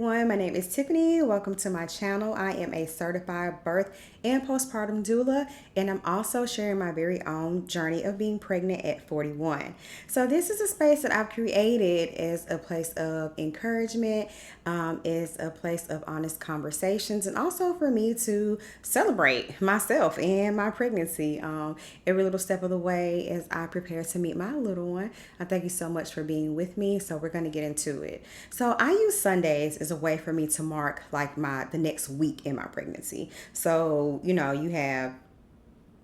everyone. My name is Tiffany. Welcome to my channel. I am a certified birth and postpartum doula, and I'm also sharing my very own journey of being pregnant at 41. So this is a space that I've created as a place of encouragement, is a place of honest conversations, and also for me to celebrate myself and my pregnancy every little step of the way as I prepare to meet my little one. I thank you so much for being with me. So we're going to get into it. So I use Sundays as a way for me to mark like the next week in my pregnancy. So, you have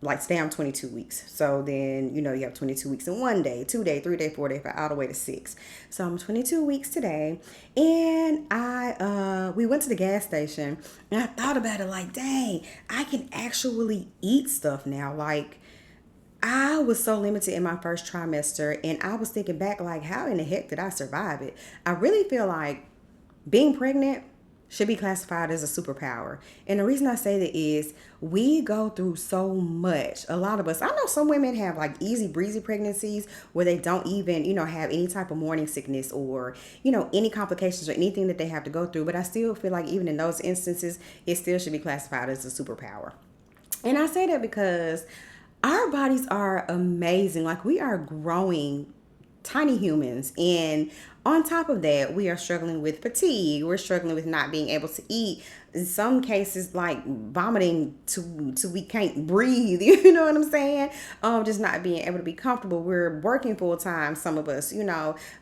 like say I'm 22 weeks. So then, you have 22 weeks in 1 day, 2 day, 3 day, 4 day, all the way to 6. So I'm 22 weeks today. And we went to the gas station and I thought about it like, dang, I can actually eat stuff now. Like, I was so limited in my first trimester, and I was thinking back, like, how in the heck did I survive it? I really feel like being pregnant should be classified as a superpower. And the reason I say that is we go through so much. A lot of us, I know some women have like easy breezy pregnancies where they don't even, have any type of morning sickness or, any complications or anything that they have to go through. But I still feel like even in those instances, it still should be classified as a superpower. And I say that because our bodies are amazing. Like, we are growing tiny humans. And on top of that, we are struggling with fatigue. We're struggling with not being able to eat. In some cases, like vomiting to we can't breathe. You know what I'm saying? Just not being able to be comfortable. We're working full time. Some of us,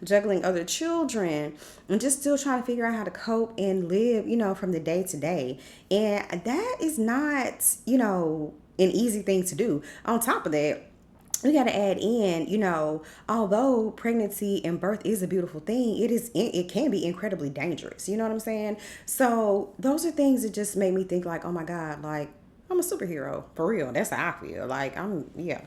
juggling other children and just still trying to figure out how to cope and live, from the day to day. And that is not, an easy thing to do. On top of that, we got to add in, although pregnancy and birth is a beautiful thing, it can be incredibly dangerous. You know what I'm saying? So those are things that just make me think like, oh my God, like I'm a superhero for real. That's how I feel. Like yeah.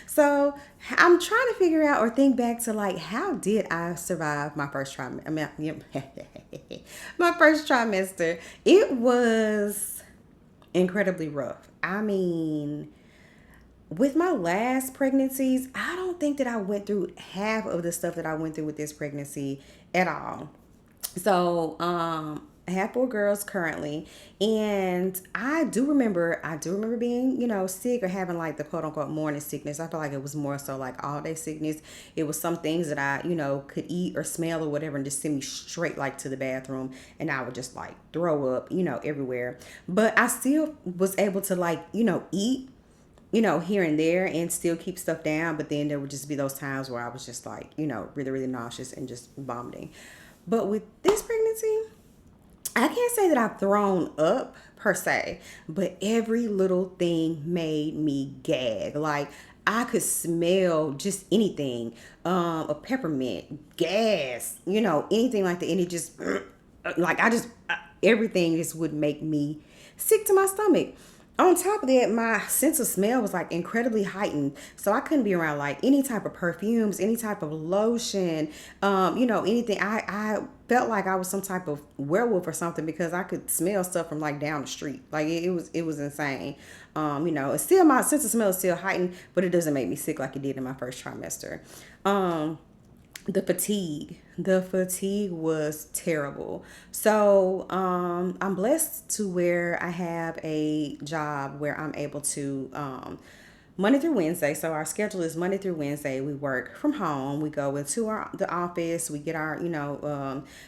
So I'm trying to figure out or think back to like, how did I survive my first trimester? My first trimester. It was incredibly rough. I mean, with my last pregnancies, I don't think that I went through half of the stuff that I went through with this pregnancy at all. So, I have 4 girls currently, and I do remember being, sick or having like the quote unquote morning sickness. I feel like it was more so like all day sickness. It was some things that I, could eat or smell or whatever and just send me straight like to the bathroom, and I would just like throw up, everywhere. But I still was able to like, eat, here and there and still keep stuff down. But then there would just be those times where I was just like, really, really nauseous and just vomiting. But with this pregnancy, I can't say that I've thrown up per se, but every little thing made me gag. Like, I could smell just anything, a peppermint, gas, anything like that. And it just, like, everything just would make me sick to my stomach. On top of that, my sense of smell was like incredibly heightened. So I couldn't be around like any type of perfumes, any type of lotion, anything. I felt like I was some type of werewolf or something because I could smell stuff from like down the street. Like it was insane. It's still, my sense of smell is still heightened, but it doesn't make me sick like it did in my first trimester. The fatigue was terrible. So I'm blessed to where I have a job where I'm able to Monday through Wednesday. So our schedule is Monday through Wednesday. We work from home. We go into the office. We get our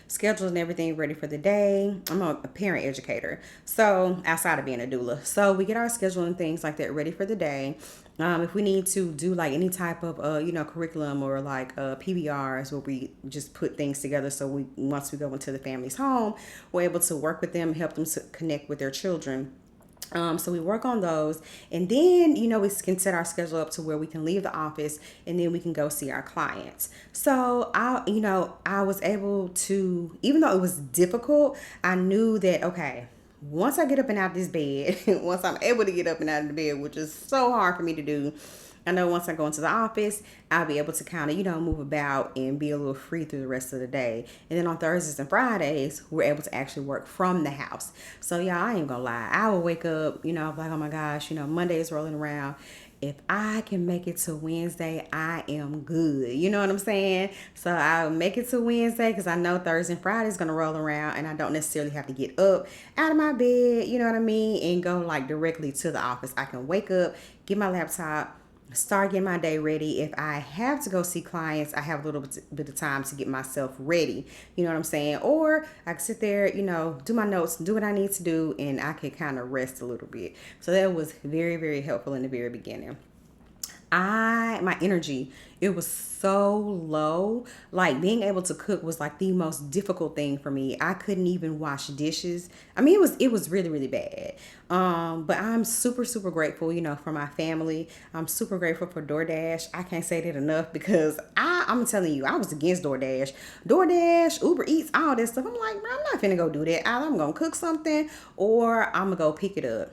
schedules and everything ready for the day. I'm a parent educator, so outside of being a doula, so we get our schedule and things like that ready for the day. If we need to do like any type of curriculum or like PBRs where we just put things together, so we once we go into the family's home, we're able to work with them, help them to connect with their children. So we work on those, and then we can set our schedule up to where we can leave the office and then we can go see our clients. So I was able to, even though it was difficult, I knew that okay, once I get up and out of this bed, once I'm able to get up and out of the bed, which is so hard for me to do, I know once I go into the office, I'll be able to kind of, move about and be a little free through the rest of the day. And then on Thursdays and Fridays, we're able to actually work from the house. So, y'all, I ain't gonna lie. I will wake up, I'm like, oh my gosh, Monday is rolling around. if I can make it to Wednesday, I am good. You know what I'm saying? So I'll make it to Wednesday because I know Thursday and Friday is going to roll around and I don't necessarily have to get up out of my bed, you know what I mean, and go like directly to the office. I can wake up, get my laptop, start getting my day ready. If I have to go see clients, I have a little bit of time to get myself ready. You know what I'm saying? Or I can sit there, do my notes, do what I need to do, and I can kind of rest a little bit. So that was very, very helpful in the very beginning. My energy, it was so low. Like being able to cook was like the most difficult thing for me. I couldn't even wash dishes. I mean, it was really, really bad. But I'm super, super grateful, for my family. I'm super grateful for DoorDash. I can't say that enough because I'm telling you, I was against DoorDash, Uber Eats, all that stuff. I'm like, bro, I'm not finna go do that. Either I'm gonna cook something or I'm gonna go pick it up.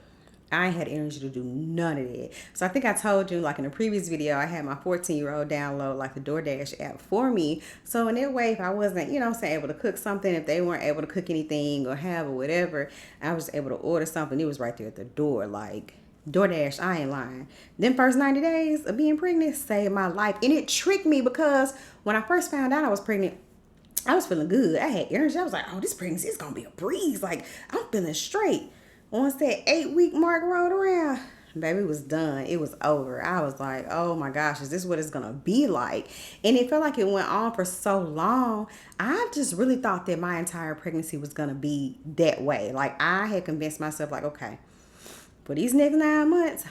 I ain't had energy to do none of that. So I think I told you, like in a previous video, I had my 14-year-old download like the DoorDash app for me. So in that way, if I wasn't, able to cook something, if they weren't able to cook anything or have or whatever, I was able to order something. It was right there at the door. Like DoorDash, I ain't lying. Them first 90 days of being pregnant saved my life. And it tricked me because when I first found out I was pregnant, I was feeling good. I had energy. I was like, oh, this pregnancy is going to be a breeze. Like, I'm feeling straight. Once that 8-week mark rolled around, baby, it was done. It was over. I was like, oh my gosh, is this what it's going to be like? And it felt like it went on for so long. I just really thought that my entire pregnancy was going to be that way. Like, I had convinced myself, like, okay, for these next 9 months,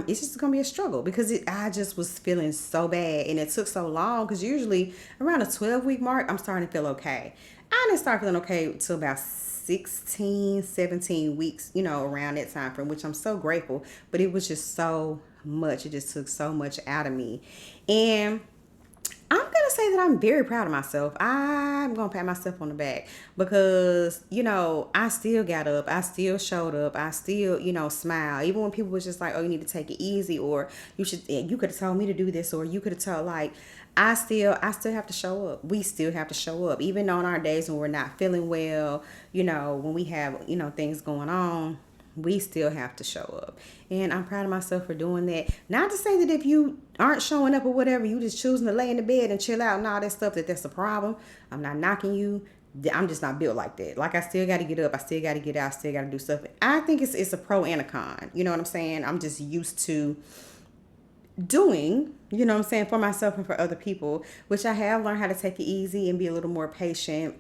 it's just gonna be a struggle because I just was feeling so bad, and it took so long. Because usually around the 12-week mark, I'm starting to feel okay. I didn't start feeling okay until about 16, 17 weeks, around that time frame, which I'm so grateful. But it was just so much. It just took so much out of me, and I'm going to say that I'm very proud of myself. I'm going to pat myself on the back because, I still got up. I still showed up. I still, smiled. Even when people was just like, oh, you need to take it easy, or you could have told me to do this, or you could have told, like, I still have to show up. We still have to show up. Even on our days when we're not feeling well, when we have, things going on, we still have to show up. And I'm proud of myself for doing that. Not to say that if you aren't showing up or whatever, you just choosing to lay in the bed and chill out and all that stuff, that's a problem. I'm not knocking you. I'm just not built like that. Like, I still got to get up. I still got to get out. I still got to do stuff. I think it's a pro and a con. You know what I'm saying? I'm just used to doing, for myself and for other people, which I have learned how to take it easy and be a little more patient.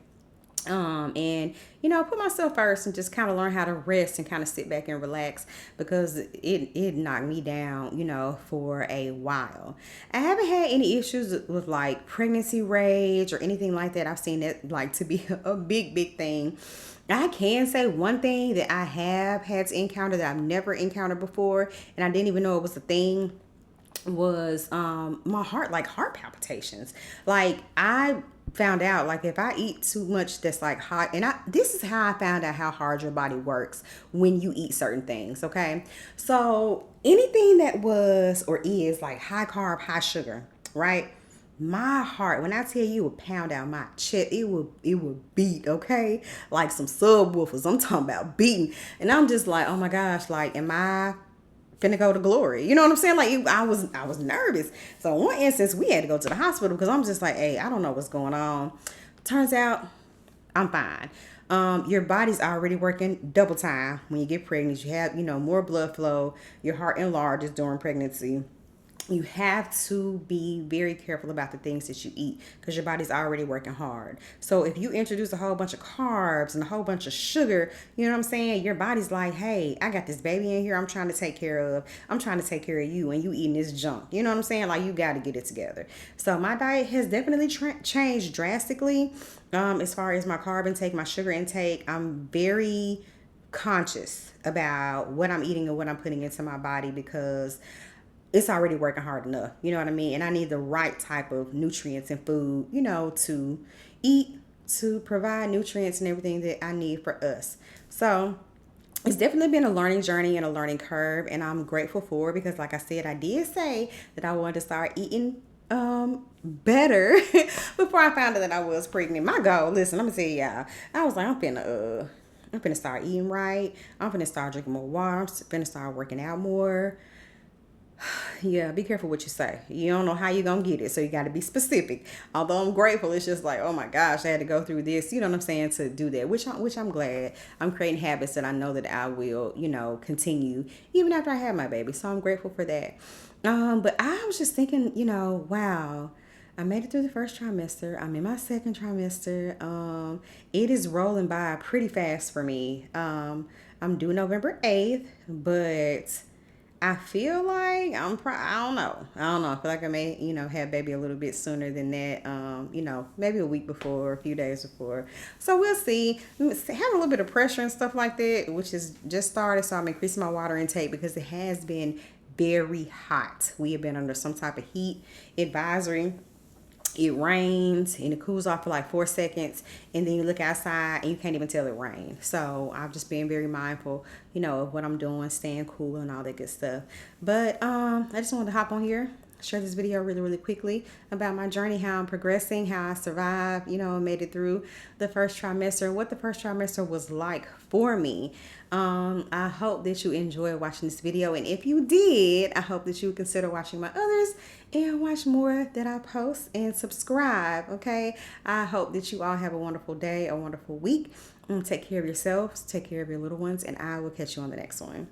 And put myself first and just kind of learn how to rest and kind of sit back and relax because it knocked me down, for a while. I haven't had any issues with like pregnancy rage or anything like that. I've seen that like to be a big, big thing. I can say one thing that I have had to encounter that I've never encountered before, and I didn't even know it was a thing, was my heart, like heart palpitations. Like, I found out, like, if I eat too much that's like hot, and this is how I found out how hard your body works when you eat certain things. Okay, so anything that was or is like high carb, high sugar, right? My heart, when I tell you, it would pound out my chest, it would beat, okay, like some subwoofers. I'm talking about beating, and I'm just like, oh my gosh, like, am I finna go to glory? You know what I'm saying? Like, I was nervous. So one instance, we had to go to the hospital because I'm just like, hey, I don't know what's going on. Turns out I'm fine. Your body's already working double time when you get pregnant. You have, more blood flow. Your heart enlarges during pregnancy. You have to be very careful about the things that you eat because your body's already working hard. So if you introduce a whole bunch of carbs and a whole bunch of sugar, you know what I'm saying? Your body's like, hey, I got this baby in here I'm trying to take care of. I'm trying to take care of you, and you eating this junk. You know what I'm saying? Like, you got to get it together. So my diet has definitely changed drastically as far as my carb intake, my sugar intake. I'm very conscious about what I'm eating and what I'm putting into my body because it's already working hard enough. You know what I mean? And I need the right type of nutrients and food, to eat to provide nutrients and everything that I need for us. So it's definitely been a learning journey and a learning curve, and I'm grateful for it because, like I said, I did say that I wanted to start eating better before I found out that I was pregnant. My goal, listen, I'm gonna tell y'all, I was like, I'm finna start eating right. I'm finna start drinking more water. I'm finna start working out more. Yeah, be careful what you say. You don't know how you're gonna get it, so you got to be specific. Although I'm grateful, it's just like, oh my gosh, I had to go through this. You know what I'm saying, to do that, which I'm glad. I'm creating habits that I know that I will, continue even after I have my baby. So I'm grateful for that. But I was just thinking, wow. I made it through the first trimester. I'm in my second trimester. It is rolling by pretty fast for me. I'm due November 8th, but I feel like I don't know. I don't know. I feel like I may, have baby a little bit sooner than that. Maybe a week before or a few days before. So we'll see. Have a little bit of pressure and stuff like that, which is just started. So I'm increasing my water intake because it has been very hot. We have been under some type of heat advisory. It rains and it cools off for like 4 seconds, and then you look outside and you can't even tell it rained. So I've just been very mindful, of what I'm doing, staying cool and all that good stuff. But I just wanted to hop on here, share this video really, really quickly about my journey, how I'm progressing, how I survived, made it through the first trimester, what the first trimester was like for me. I hope that you enjoyed watching this video, and if you did, I hope that you would consider watching my others and watch more that I post and subscribe. Okay, I hope that you all have a wonderful day, a wonderful week. Take care of yourselves, take care of your little ones, and I will catch you on the next one.